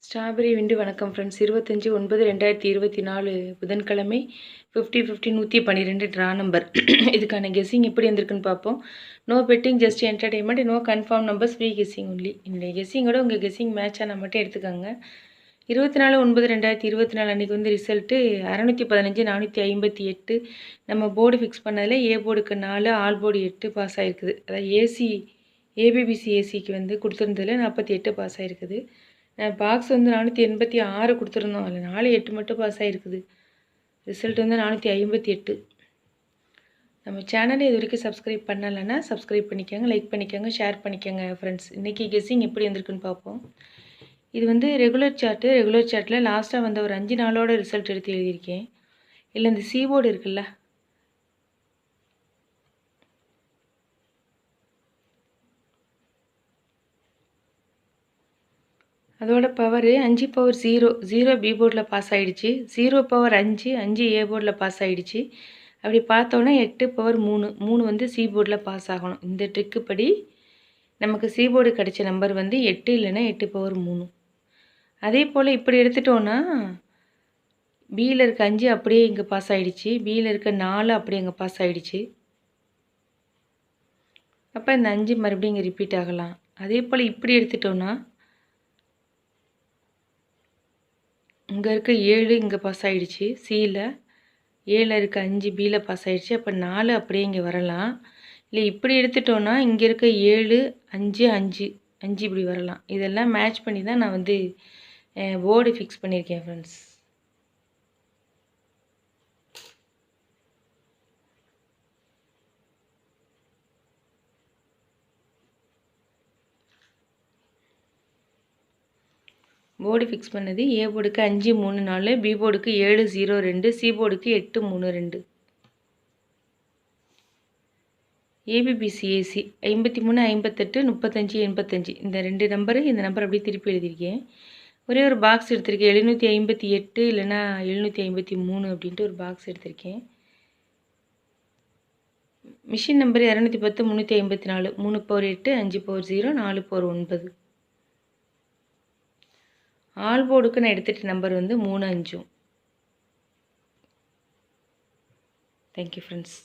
Strawberry விண்டு வணக்கம் friends. 25/9/2024 புதன்கிழமை 50/50 112 draw number. இதுக்கான கெஸ்ஸிங் எப்படி வந்திருக்குன்னு பார்ப்போம். No betting, just entertainment, no confirm numbers, free guessing only. என்னுடைய கெஸ்ஸிங்கோட உங்கள் கெஸ்ஸிங் மேட்ச் ஆனால் மட்டும் எடுத்துக்கோங்க. 24/9/2024 அன்றைக்கி வந்து ரிசல்ட்டு 615 458. நம்ம போர்டு ஃபிக்ஸ் பண்ணதில் ஏ போர்டுக்கு 4, ஆல் போர்டு 8 பாஸ் ஆகிருக்குது. அதாவது ஏபிபிசி ஏசிக்கு வந்து கொடுத்துருந்ததில் 48 பாஸ் ஆகிருக்குது. பாக்ஸ் வந்து 486 கொடுத்துருந்தோம். அதில் 4, 8 மட்டும் பாஸ் ஆகிருக்குது. ரிசல்ட் வந்து 458. நம்ம சேனலை இது வரைக்கும் சப்ஸ்கிரைப் பண்ணலைன்னா சப்ஸ்கிரைப் பண்ணிக்கோங்க, லைக் பண்ணிக்கோங்க, ஷேர் பண்ணிக்கோங்க ஃப்ரெண்ட்ஸ். இன்றைக்கி கெஸ்ஸிங் எப்படி வந்திருக்குன்னு பார்ப்போம். இது வந்து ரெகுலர் சார்ட்டில் லாஸ்ட்டாக வந்த ஒரு 5 நாளோட ரிசல்ட் எடுத்து எழுதியிருக்கேன். இல்லை இந்த சீபோர்டு இருக்குல்ல, அதோட பவரு 5 பவர் 0, 0 பி போர்டில் பாஸ் ஆகிடுச்சு. 0 பவர் 5, 5 ஏ போர்டில் பாஸ் ஆகிடுச்சு. அப்படி பார்த்தோன்னா 8 பவர் 3, 3 வந்து சி போர்டில் பாஸ் ஆகணும். இந்த ட்ரிக்கு படி நமக்கு சி போர்டு கிடைச்ச நம்பர் வந்து 8, இல்லைன்னா 8 பவர் 3. அதே போல் இப்படி எடுத்துட்டோன்னா பியில் இருக்க 5 அப்படியே இங்கே பாஸ் ஆகிடுச்சு. பியில் இருக்க 4 அப்படியே இங்கே பாஸ் ஆகிடுச்சு. அப்போ இந்த 5 மறுபடியும் இங்கே ரிப்பீட் ஆகலாம். அதே போல் இப்படி எடுத்துட்டோன்னா இங்கே இருக்க 7 இங்கே பாஸ் ஆகிடுச்சு. சியில் 7 இருக்க 5 பியில் பாஸ் ஆகிடுச்சு. அப்போ 4 அப்படியே இங்கே வரலாம். இல்லை இப்படி எடுத்துட்டோன்னா இங்கே இருக்க 7, 5, 5 இப்படி வரலாம். இதெல்லாம் மேட்ச் பண்ணி தான் நான் வந்து போர்டு ஃபிக்ஸ் பண்ணியிருக்கேன் ஃப்ரெண்ட்ஸ். போர்டு ஃபிக்ஸ் பண்ணது ஏ போர்டுக்கு 5, 3, 4, பி போர்டுக்கு 7, 0, 2, சி போர்டுக்கு 8, 3, 2. ஏபிபிசி ஏசி 53, 58, 35, 85 இந்த 2 நம்பரு, இந்த நம்பர் அப்படியே திருப்பி எழுதியிருக்கேன். ஒரே ஒரு பாக்ஸ் எடுத்திருக்கேன். 758 இல்லைன்னா 753 அப்படின்ட்டு ஒரு பாக்ஸ் எடுத்திருக்கேன். Machine number 210 354, 3 power 8, 5 power 0, 4 power 9. All போர்டுக்கு நான் எடுத்துகிட்ட நம்பர் வந்து 3, 5. Thank you friends.